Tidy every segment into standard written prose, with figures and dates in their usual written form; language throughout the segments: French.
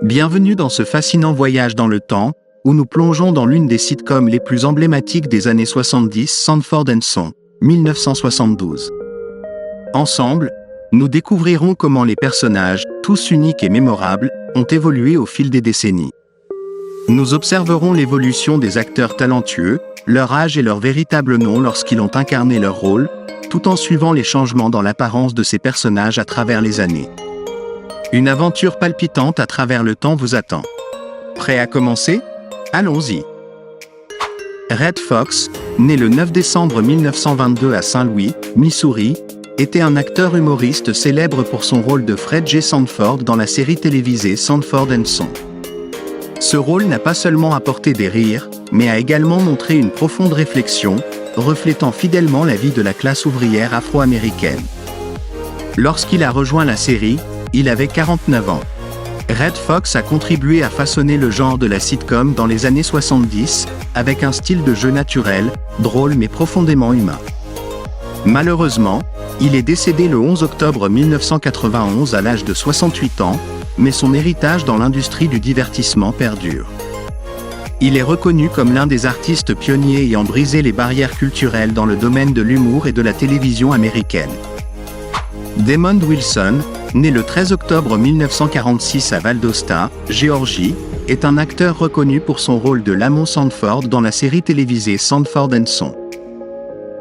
Bienvenue dans ce fascinant voyage dans le temps, où nous plongeons dans l'une des sitcoms les plus emblématiques des années 70, Sanford & Son, 1972. Ensemble, nous découvrirons comment les personnages, tous uniques et mémorables, ont évolué au fil des décennies. Nous observerons l'évolution des acteurs talentueux, leur âge et leur véritable nom lorsqu'ils ont incarné leur rôle, tout en suivant les changements dans l'apparence de ces personnages à travers les années. Une aventure palpitante à travers le temps vous attend. Prêt à commencer? Allons-y. Redd Foxx, né le 9 décembre 1922 à Saint-Louis, Missouri, était un acteur humoriste célèbre pour son rôle de Fred J. Sanford dans la série télévisée Sanford & Son. Ce rôle n'a pas seulement apporté des rires, mais a également montré une profonde réflexion, reflétant fidèlement la vie de la classe ouvrière afro-américaine. Lorsqu'il a rejoint la série, il avait 49 ans. Redd Foxx a contribué à façonner le genre de la sitcom dans les années 70, avec un style de jeu naturel, drôle mais profondément humain. Malheureusement, il est décédé le 11 octobre 1991 à l'âge de 68 ans, mais son héritage dans l'industrie du divertissement perdure. Il est reconnu comme l'un des artistes pionniers ayant brisé les barrières culturelles dans le domaine de l'humour et de la télévision américaine. Damon Wilson, né le 13 octobre 1946 à Valdosta, Géorgie, est un acteur reconnu pour son rôle de Lamont Sanford dans la série télévisée Sanford & Son.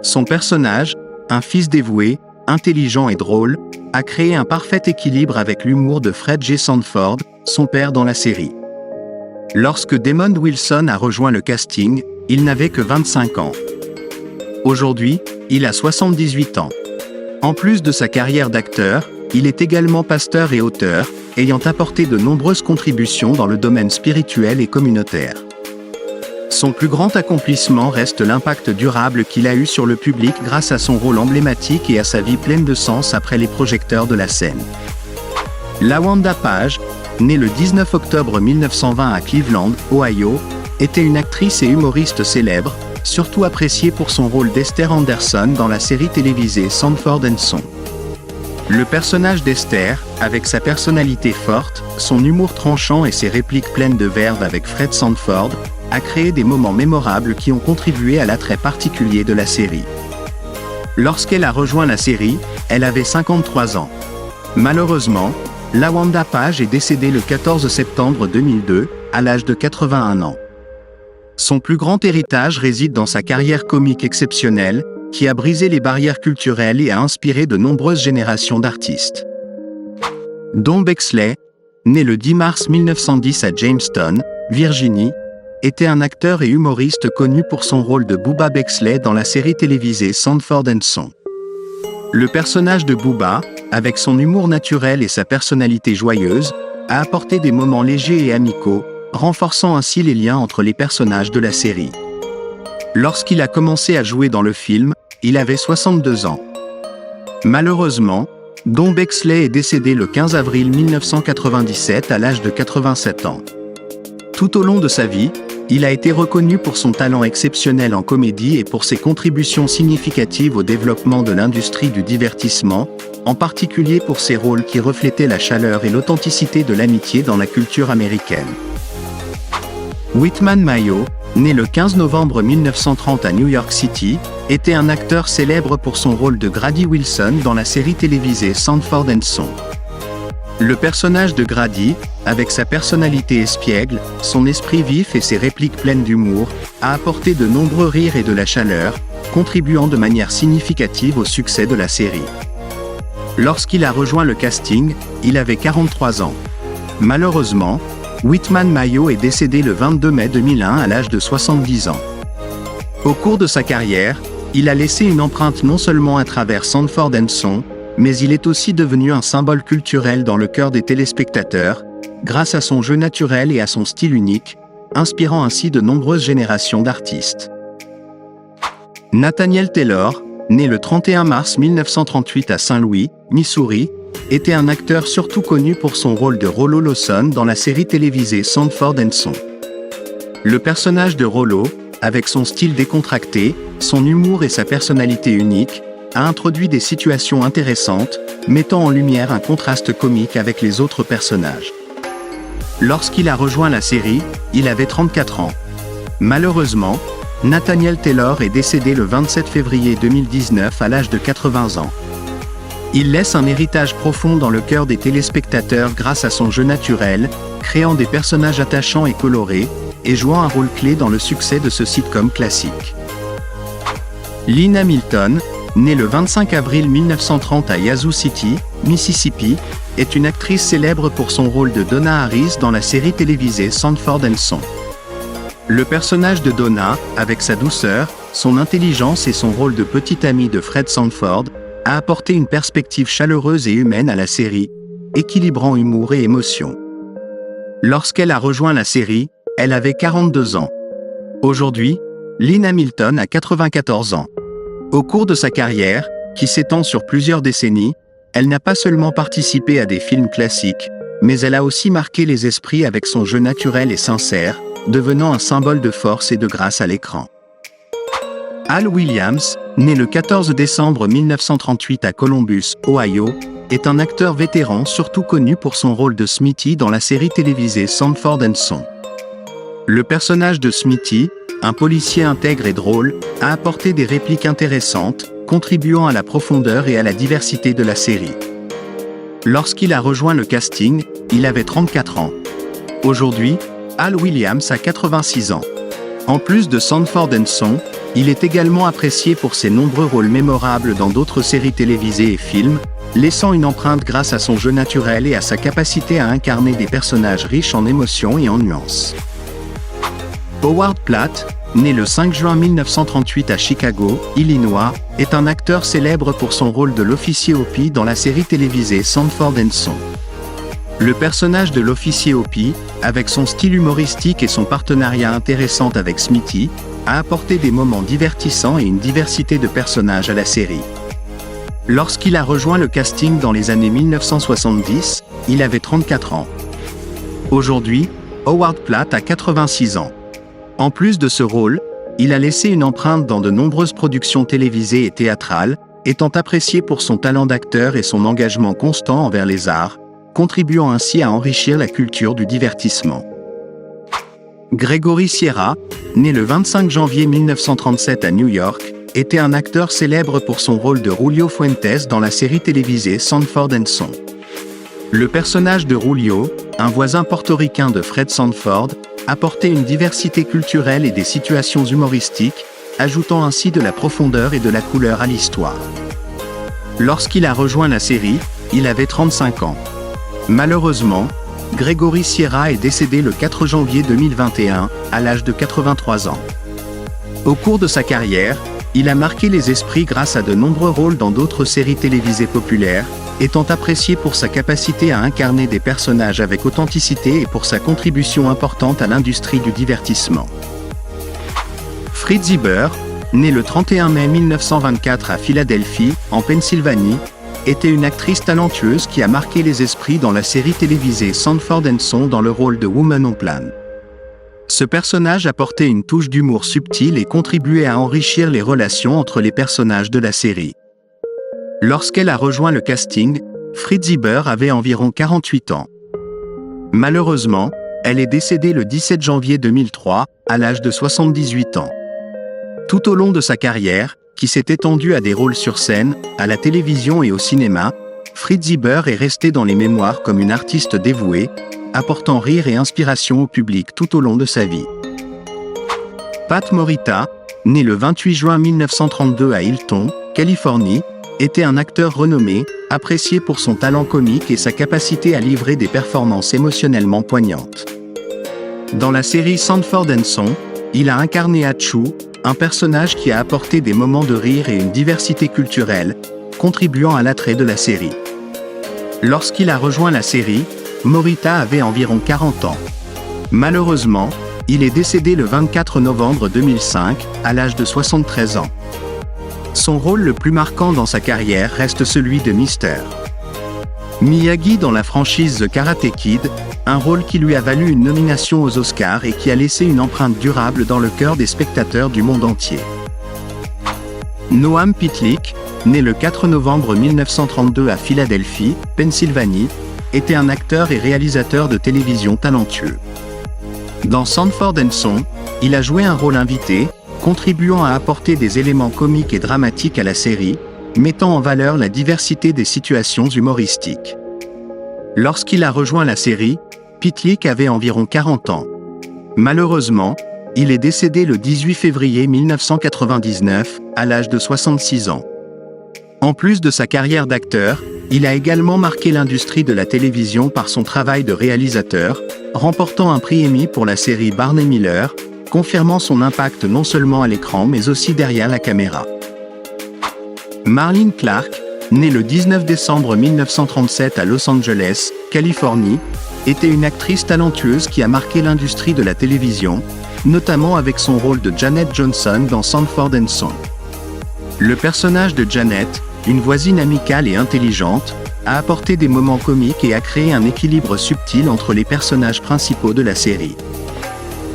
Son personnage, un fils dévoué, intelligent et drôle, a créé un parfait équilibre avec l'humour de Fred J. Sanford, son père dans la série. Lorsque Damon Wilson a rejoint le casting, il n'avait que 25 ans. Aujourd'hui, il a 78 ans. En plus de sa carrière d'acteur, il est également pasteur et auteur, ayant apporté de nombreuses contributions dans le domaine spirituel et communautaire. Son plus grand accomplissement reste l'impact durable qu'il a eu sur le public grâce à son rôle emblématique et à sa vie pleine de sens après les projecteurs de la scène. LaWanda Page, née le 19 octobre 1920 à Cleveland, Ohio, était une actrice et humoriste célèbre, surtout appréciée pour son rôle d'Esther Anderson dans la série télévisée Sanford & Son. Le personnage d'Esther, avec sa personnalité forte, son humour tranchant et ses répliques pleines de verve avec Fred Sanford, a créé des moments mémorables qui ont contribué à l'attrait particulier de la série. Lorsqu'elle a rejoint la série, elle avait 53 ans. Malheureusement, LaWanda Page est décédée le 14 septembre 2002, à l'âge de 81 ans. Son plus grand héritage réside dans sa carrière comique exceptionnelle, qui a brisé les barrières culturelles et a inspiré de nombreuses générations d'artistes. Don Bexley, né le 10 mars 1910 à Jamestown, Virginie, était un acteur et humoriste connu pour son rôle de Bubba Bexley dans la série télévisée Sanford & Son. Le personnage de Bubba, avec son humour naturel et sa personnalité joyeuse, a apporté des moments légers et amicaux, renforçant ainsi les liens entre les personnages de la série. Lorsqu'il a commencé à jouer dans le film, il avait 62 ans. Malheureusement, Don Bexley est décédé le 15 avril 1997 à l'âge de 87 ans. Tout au long de sa vie, il a été reconnu pour son talent exceptionnel en comédie et pour ses contributions significatives au développement de l'industrie du divertissement, en particulier pour ses rôles qui reflétaient la chaleur et l'authenticité de l'amitié dans la culture américaine. Whitman Mayo, né le 15 novembre 1930 à New York City, était un acteur célèbre pour son rôle de Grady Wilson dans la série télévisée Sanford & Son. Le personnage de Grady, avec sa personnalité espiègle, son esprit vif et ses répliques pleines d'humour, a apporté de nombreux rires et de la chaleur, contribuant de manière significative au succès de la série. Lorsqu'il a rejoint le casting, il avait 43 ans. Malheureusement, Whitman Mayo est décédé le 22 mai 2001 à l'âge de 70 ans. Au cours de sa carrière, il a laissé une empreinte non seulement à travers Sanford & Son, mais il est aussi devenu un symbole culturel dans le cœur des téléspectateurs, grâce à son jeu naturel et à son style unique, inspirant ainsi de nombreuses générations d'artistes. Nathaniel Taylor, né le 31 mars 1938 à Saint-Louis, Missouri, était un acteur surtout connu pour son rôle de Rollo Lawson dans la série télévisée Sanford & Son. Le personnage de Rollo, avec son style décontracté, son humour et sa personnalité unique, a introduit des situations intéressantes, mettant en lumière un contraste comique avec les autres personnages. Lorsqu'il a rejoint la série, il avait 34 ans. Malheureusement, Nathaniel Taylor est décédé le 27 février 2019 à l'âge de 80 ans. Il laisse un héritage profond dans le cœur des téléspectateurs grâce à son jeu naturel, créant des personnages attachants et colorés, et jouant un rôle clé dans le succès de ce sitcom classique. Lynn Hamilton, née le 25 avril 1930 à Yazoo City, Mississippi, est une actrice célèbre pour son rôle de Donna Harris dans la série télévisée Sanford & Son. Le personnage de Donna, avec sa douceur, son intelligence et son rôle de petite amie de Fred Sanford, a apporté une perspective chaleureuse et humaine à la série, équilibrant humour et émotion. Lorsqu'elle a rejoint la série, elle avait 42 ans. Aujourd'hui, Lynn Hamilton a 94 ans. Au cours de sa carrière, qui s'étend sur plusieurs décennies, elle n'a pas seulement participé à des films classiques, mais elle a aussi marqué les esprits avec son jeu naturel et sincère, devenant un symbole de force et de grâce à l'écran. Al Williams, né le 14 décembre 1938 à Columbus, Ohio, est un acteur vétéran surtout connu pour son rôle de Smithy dans la série télévisée Sanford & Son. Le personnage de Smithy, un policier intègre et drôle, a apporté des répliques intéressantes, contribuant à la profondeur et à la diversité de la série. Lorsqu'il a rejoint le casting, il avait 34 ans. Aujourd'hui, Al Williams a 86 ans. En plus de Sanford & Son, il est également apprécié pour ses nombreux rôles mémorables dans d'autres séries télévisées et films, laissant une empreinte grâce à son jeu naturel et à sa capacité à incarner des personnages riches en émotions et en nuances. Howard Platt, né le 5 juin 1938 à Chicago, Illinois, est un acteur célèbre pour son rôle de l'officier Hopi dans la série télévisée Sanford & Son. Le personnage de l'officier Hopi, avec son style humoristique et son partenariat intéressant avec Smithy, a apporté des moments divertissants et une diversité de personnages à la série. Lorsqu'il a rejoint le casting dans les années 1970, il avait 34 ans. Aujourd'hui, Howard Platt a 86 ans. En plus de ce rôle, il a laissé une empreinte dans de nombreuses productions télévisées et théâtrales, étant apprécié pour son talent d'acteur et son engagement constant envers les arts, contribuant ainsi à enrichir la culture du divertissement. Gregory Sierra, né le 25 janvier 1937 à New York, était un acteur célèbre pour son rôle de Julio Fuentes dans la série télévisée Sanford & Son. Le personnage de Julio, un voisin portoricain de Fred Sanford, apportait une diversité culturelle et des situations humoristiques, ajoutant ainsi de la profondeur et de la couleur à l'histoire. Lorsqu'il a rejoint la série, il avait 35 ans. Malheureusement, Gregory Sierra est décédé le 4 janvier 2021, à l'âge de 83 ans. Au cours de sa carrière, il a marqué les esprits grâce à de nombreux rôles dans d'autres séries télévisées populaires, étant apprécié pour sa capacité à incarner des personnages avec authenticité et pour sa contribution importante à l'industrie du divertissement. Fritzi Burr, né le 31 mai 1924 à Philadelphie, en Pennsylvanie, était une actrice talentueuse qui a marqué les esprits dans la série télévisée Sanford & Son dans le rôle de Woman on Plan. Ce personnage apportait une touche d'humour subtil et contribuait à enrichir les relations entre les personnages de la série. Lorsqu'elle a rejoint le casting, Fritzi Burr avait environ 48 ans. Malheureusement, elle est décédée le 17 janvier 2003, à l'âge de 78 ans. Tout au long de sa carrière, qui s'est étendue à des rôles sur scène, à la télévision et au cinéma, Fritzi Burr est restée dans les mémoires comme une artiste dévouée, apportant rire et inspiration au public tout au long de sa vie. Pat Morita, né le 28 juin 1932 à Hilton, Californie, était un acteur renommé, apprécié pour son talent comique et sa capacité à livrer des performances émotionnellement poignantes. Dans la série Sanford & Son, il a incarné Achu, un personnage qui a apporté des moments de rire et une diversité culturelle, contribuant à l'attrait de la série. Lorsqu'il a rejoint la série, Morita avait environ 40 ans. Malheureusement, il est décédé le 24 novembre 2005, à l'âge de 73 ans. Son rôle le plus marquant dans sa carrière reste celui de Mr. Miyagi dans la franchise The Karate Kid, un rôle qui lui a valu une nomination aux Oscars et qui a laissé une empreinte durable dans le cœur des spectateurs du monde entier. Noam Pitlick, né le 4 novembre 1932 à Philadelphie, Pennsylvanie, était un acteur et réalisateur de télévision talentueux. Dans Sanford & Son, il a joué un rôle invité, contribuant à apporter des éléments comiques et dramatiques à la série, mettant en valeur la diversité des situations humoristiques. Lorsqu'il a rejoint la série, Pitlick avait environ 40 ans. Malheureusement, il est décédé le 18 février 1999, à l'âge de 66 ans. En plus de sa carrière d'acteur, il a également marqué l'industrie de la télévision par son travail de réalisateur, remportant un prix Emmy pour la série Barney Miller, confirmant son impact non seulement à l'écran mais aussi derrière la caméra. Marlene Clark, née le 19 décembre 1937 à Los Angeles, Californie, était une actrice talentueuse qui a marqué l'industrie de la télévision, notamment avec son rôle de Janet Johnson dans Sanford & Son. Le personnage de Janet, une voisine amicale et intelligente, a apporté des moments comiques et a créé un équilibre subtil entre les personnages principaux de la série.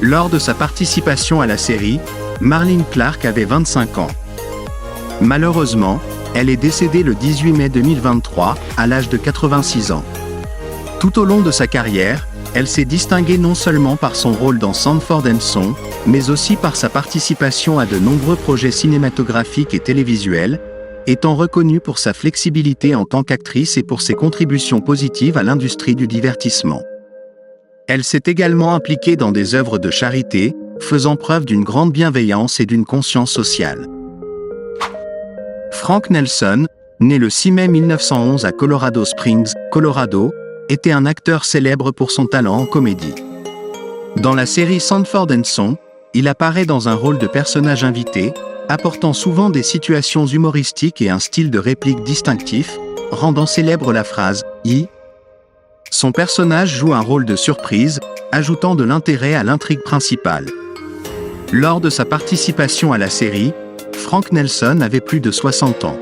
Lors de sa participation à la série, Marlene Clark avait 25 ans. Malheureusement, elle est décédée le 18 mai 2023, à l'âge de 86 ans. Tout au long de sa carrière, elle s'est distinguée non seulement par son rôle dans Sanford & Son, mais aussi par sa participation à de nombreux projets cinématographiques et télévisuels, étant reconnue pour sa flexibilité en tant qu'actrice et pour ses contributions positives à l'industrie du divertissement. Elle s'est également impliquée dans des œuvres de charité, faisant preuve d'une grande bienveillance et d'une conscience sociale. Frank Nelson, né le 6 mai 1911 à Colorado Springs, Colorado, était un acteur célèbre pour son talent en comédie. Dans la série Sanford & Son, il apparaît dans un rôle de personnage invité, apportant souvent des situations humoristiques et un style de réplique distinctif, rendant célèbre la phrase « I ». Son personnage joue un rôle de surprise, ajoutant de l'intérêt à l'intrigue principale. Lors de sa participation à la série, Frank Nelson avait plus de 60 ans.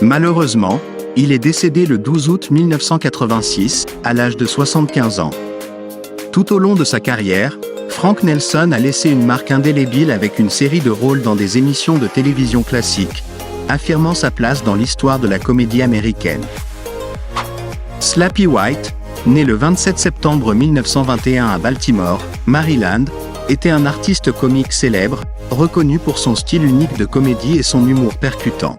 Malheureusement, il est décédé le 12 août 1986, à l'âge de 75 ans. Tout au long de sa carrière, Frank Nelson a laissé une marque indélébile avec une série de rôles dans des émissions de télévision classiques, affirmant sa place dans l'histoire de la comédie américaine. Slappy White, né le 27 septembre 1921 à Baltimore, Maryland, était un artiste comique célèbre, reconnu pour son style unique de comédie et son humour percutant.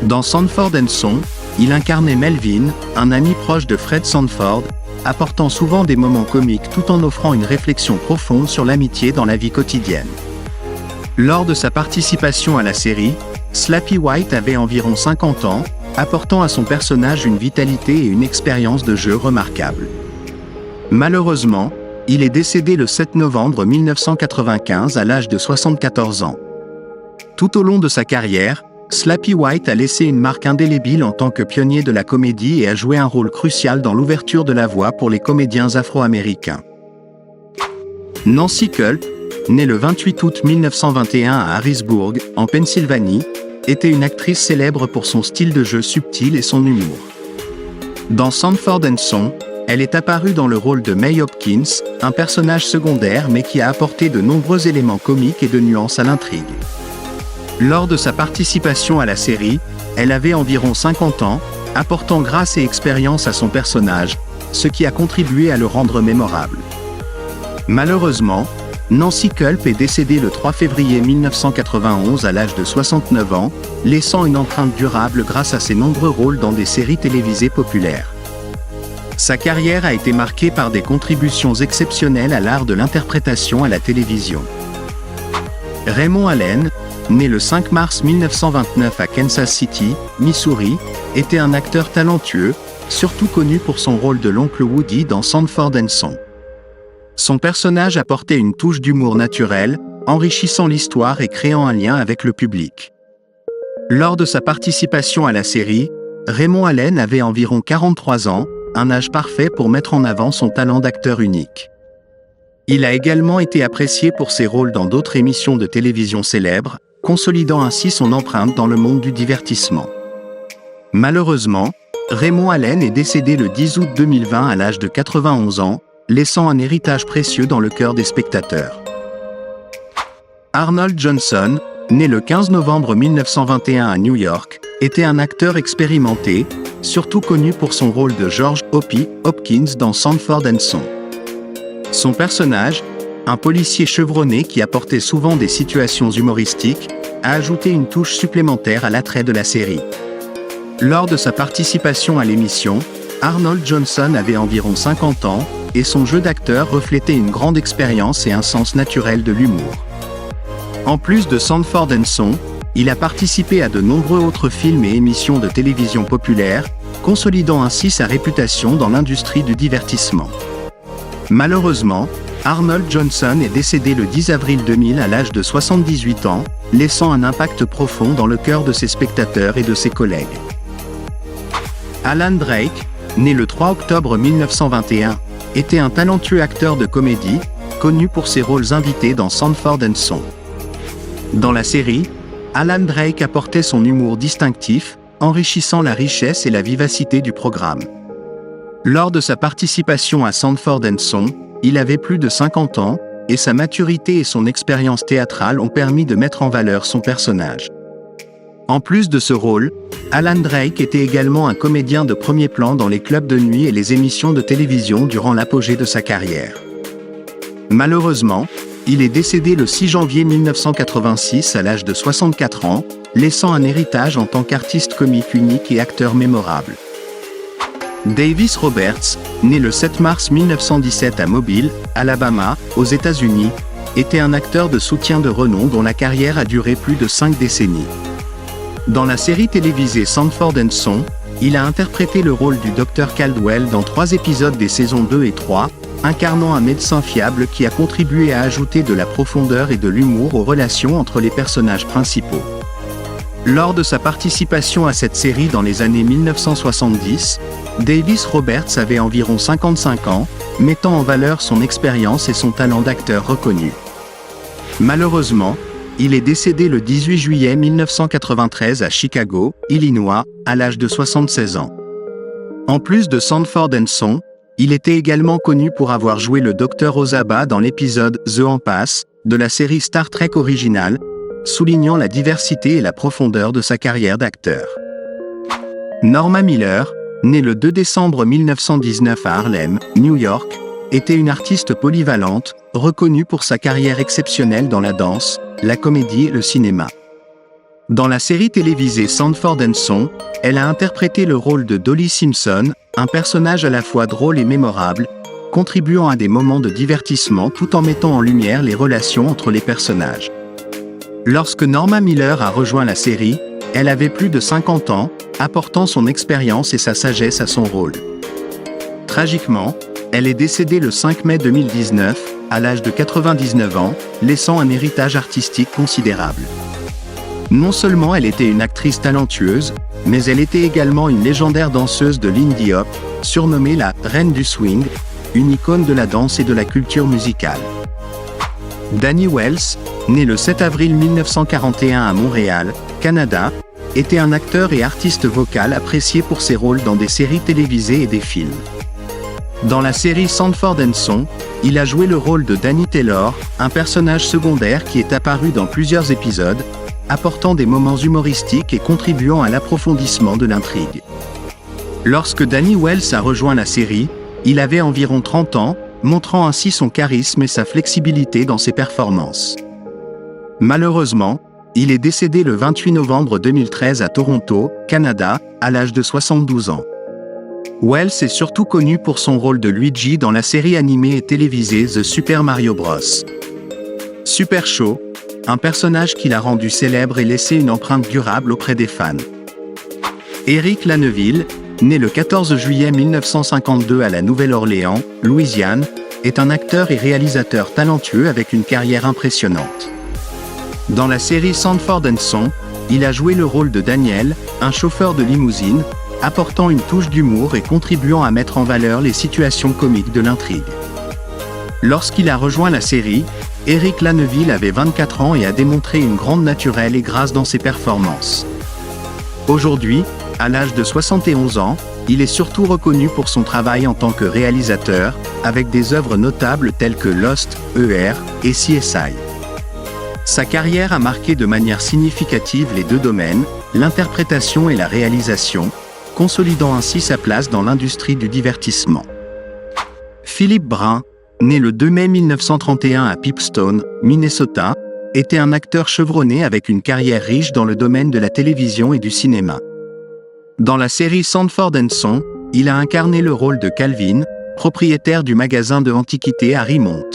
Dans Sanford & Son, il incarnait Melvin, un ami proche de Fred Sanford, apportant souvent des moments comiques tout en offrant une réflexion profonde sur l'amitié dans la vie quotidienne. Lors de sa participation à la série, Slappy White avait environ 50 ans, apportant à son personnage une vitalité et une expérience de jeu remarquables. Malheureusement, il est décédé le 7 novembre 1995 à l'âge de 74 ans. Tout au long de sa carrière, Slappy White a laissé une marque indélébile en tant que pionnier de la comédie et a joué un rôle crucial dans l'ouverture de la voie pour les comédiens afro-américains. Nancy Kulp, née le 28 août 1921 à Harrisburg, en Pennsylvanie, était une actrice célèbre pour son style de jeu subtil et son humour. Dans Sanford & Son, elle est apparue dans le rôle de May Hopkins, un personnage secondaire mais qui a apporté de nombreux éléments comiques et de nuances à l'intrigue. Lors de sa participation à la série, elle avait environ 50 ans, apportant grâce et expérience à son personnage, ce qui a contribué à le rendre mémorable. Malheureusement, Nancy Kulp est décédée le 3 février 1991 à l'âge de 69 ans, laissant une empreinte durable grâce à ses nombreux rôles dans des séries télévisées populaires. Sa carrière a été marquée par des contributions exceptionnelles à l'art de l'interprétation à la télévision. Raymond Allen, né le 5 mars 1929 à Kansas City, Missouri, était un acteur talentueux, surtout connu pour son rôle de l'oncle Woody dans Sanford & Son. Son personnage apportait une touche d'humour naturel, enrichissant l'histoire et créant un lien avec le public. Lors de sa participation à la série, Raymond Allen avait environ 43 ans, un âge parfait pour mettre en avant son talent d'acteur unique. Il a également été apprécié pour ses rôles dans d'autres émissions de télévision célèbres, consolidant ainsi son empreinte dans le monde du divertissement. Malheureusement, Raymond Allen est décédé le 10 août 2020 à l'âge de 91 ans, laissant un héritage précieux dans le cœur des spectateurs. Arnold Johnson, né le 15 novembre 1921 à New York, était un acteur expérimenté, surtout connu pour son rôle de George Hoppy Hopkins dans Sanford & Son. Son personnage, un policier chevronné qui apportait souvent des situations humoristiques, a ajouté une touche supplémentaire à l'attrait de la série. Lors de sa participation à l'émission, Arnold Johnson avait environ 50 ans, et son jeu d'acteur reflétait une grande expérience et un sens naturel de l'humour. En plus de Sanford & Son, il a participé à de nombreux autres films et émissions de télévision populaires, consolidant ainsi sa réputation dans l'industrie du divertissement. Malheureusement, Arnold Johnson est décédé le 10 avril 2000 à l'âge de 78 ans, laissant un impact profond dans le cœur de ses spectateurs et de ses collègues. Alan Drake, né le 3 octobre 1921, était un talentueux acteur de comédie, connu pour ses rôles invités dans Sanford & Son. Dans la série, Alan Drake apportait son humour distinctif, enrichissant la richesse et la vivacité du programme. Lors de sa participation à Sanford & Son, il avait plus de 50 ans, et sa maturité et son expérience théâtrale ont permis de mettre en valeur son personnage. En plus de ce rôle, Alan Drake était également un comédien de premier plan dans les clubs de nuit et les émissions de télévision durant l'apogée de sa carrière. Malheureusement, il est décédé le 6 janvier 1986 à l'âge de 64 ans, laissant un héritage en tant qu'artiste comique unique et acteur mémorable. Davis Roberts, né le 7 mars 1917 à Mobile, Alabama, aux États-Unis, était un acteur de soutien de renom dont la carrière a duré plus de 5 décennies. Dans la série télévisée Sanford & Son, il a interprété le rôle du Dr Caldwell dans 3 épisodes des saisons 2 et 3, incarnant un médecin fiable qui a contribué à ajouter de la profondeur et de l'humour aux relations entre les personnages principaux. Lors de sa participation à cette série dans les années 1970, Davis Roberts avait environ 55 ans, mettant en valeur son expérience et son talent d'acteur reconnu. Malheureusement, il est décédé le 18 juillet 1993 à Chicago, Illinois, à l'âge de 76 ans. En plus de Sanford & Son, il était également connu pour avoir joué le Dr Ozaba dans l'épisode The Impasse de la série Star Trek originale, soulignant la diversité et la profondeur de sa carrière d'acteur. Norma Miller, née le 2 décembre 1919 à Harlem, New York, était une artiste polyvalente, reconnue pour sa carrière exceptionnelle dans la danse, la comédie et le cinéma. Dans la série télévisée Sanford & Son, elle a interprété le rôle de Dolly Simpson, un personnage à la fois drôle et mémorable, contribuant à des moments de divertissement tout en mettant en lumière les relations entre les personnages. Lorsque Norma Miller a rejoint la série, elle avait plus de 50 ans, apportant son expérience et sa sagesse à son rôle. Tragiquement, elle est décédée le 5 mai 2019, à l'âge de 99 ans, laissant un héritage artistique considérable. Non seulement elle était une actrice talentueuse, mais elle était également une légendaire danseuse de l'indie hop, surnommée la « Reine du Swing », une icône de la danse et de la culture musicale. Danny Wells, né le 7 avril 1941 à Montréal, Canada, était un acteur et artiste vocal apprécié pour ses rôles dans des séries télévisées et des films. Dans la série Sanford & Son, il a joué le rôle de Danny Taylor, un personnage secondaire qui est apparu dans plusieurs épisodes, apportant des moments humoristiques et contribuant à l'approfondissement de l'intrigue. Lorsque Danny Wells a rejoint la série, il avait environ 30 ans, montrant ainsi son charisme et sa flexibilité dans ses performances. Malheureusement, il est décédé le 28 novembre 2013 à Toronto, Canada, à l'âge de 72 ans. Wells est surtout connu pour son rôle de Luigi dans la série animée et télévisée The Super Mario Bros. Super Show, un personnage qu'il a rendu célèbre et laissé une empreinte durable auprès des fans. Eric Lanneville, né le 14 juillet 1952 à la Nouvelle-Orléans, Louisiane, est un acteur et réalisateur talentueux avec une carrière impressionnante. Dans la série Sanford & Son, il a joué le rôle de Daniel, un chauffeur de limousine, apportant une touche d'humour et contribuant à mettre en valeur les situations comiques de l'intrigue. Lorsqu'il a rejoint la série, Eric Lanneville avait 24 ans et a démontré une grande naturelle et grâce dans ses performances. Aujourd'hui, à l'âge de 71 ans, il est surtout reconnu pour son travail en tant que réalisateur, avec des œuvres notables telles que Lost, ER et CSI. Sa carrière a marqué de manière significative les deux domaines, l'interprétation et la réalisation, consolidant ainsi sa place dans l'industrie du divertissement. Philip Brun, né le 2 mai 1931 à Pipestone, Minnesota, était un acteur chevronné avec une carrière riche dans le domaine de la télévision et du cinéma. Dans la série Sanford & Son, il a incarné le rôle de Calvin, propriétaire du magasin de antiquités à Rimont.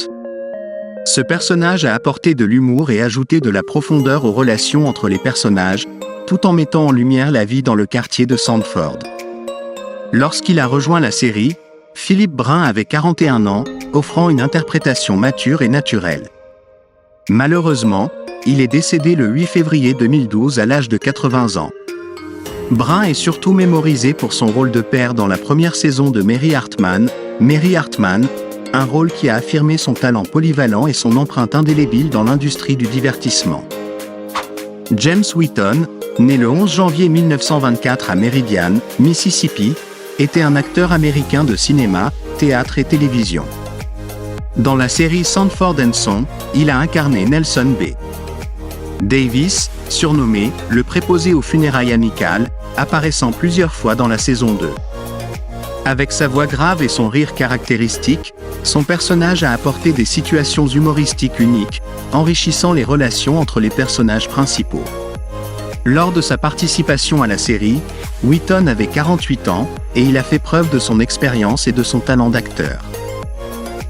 Ce personnage a apporté de l'humour et ajouté de la profondeur aux relations entre les personnages, tout en mettant en lumière la vie dans le quartier de Sanford. Lorsqu'il a rejoint la série, Philip Brun avait 41 ans, offrant une interprétation mature et naturelle. Malheureusement, il est décédé le 8 février 2012 à l'âge de 80 ans. Brun est surtout mémorisé pour son rôle de père dans la première saison de Mary Hartman, un rôle qui a affirmé son talent polyvalent et son empreinte indélébile dans l'industrie du divertissement. James Wheaton, né le 11 janvier 1924 à Meridian, Mississippi, était un acteur américain de cinéma, théâtre et télévision. Dans la série Sanford & Son, il a incarné Nelson B. Davis, surnommé « le préposé aux funérailles amicales », apparaissant plusieurs fois dans la saison 2. Avec sa voix grave et son rire caractéristique, son personnage a apporté des situations humoristiques uniques, enrichissant les relations entre les personnages principaux. Lors de sa participation à la série, Wheaton avait 48 ans, et il a fait preuve de son expérience et de son talent d'acteur.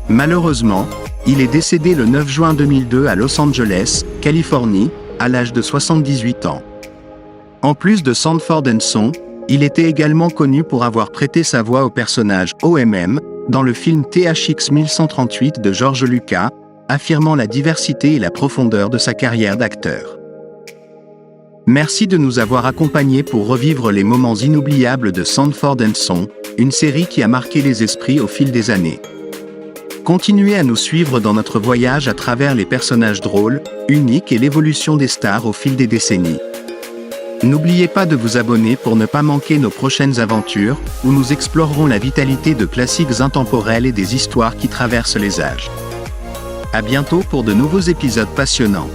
Malheureusement, il est décédé le 9 juin 2002 à Los Angeles, Californie, à l'âge de 78 ans. En plus de Sanford & Son, il était également connu pour avoir prêté sa voix au personnage OMM dans le film THX 1138 de George Lucas, affirmant la diversité et la profondeur de sa carrière d'acteur. Merci de nous avoir accompagnés pour revivre les moments inoubliables de Sanford & Son, une série qui a marqué les esprits au fil des années. Continuez à nous suivre dans notre voyage à travers les personnages drôles, uniques et l'évolution des stars au fil des décennies. N'oubliez pas de vous abonner pour ne pas manquer nos prochaines aventures, où nous explorerons la vitalité de classiques intemporels et des histoires qui traversent les âges. À bientôt pour de nouveaux épisodes passionnants.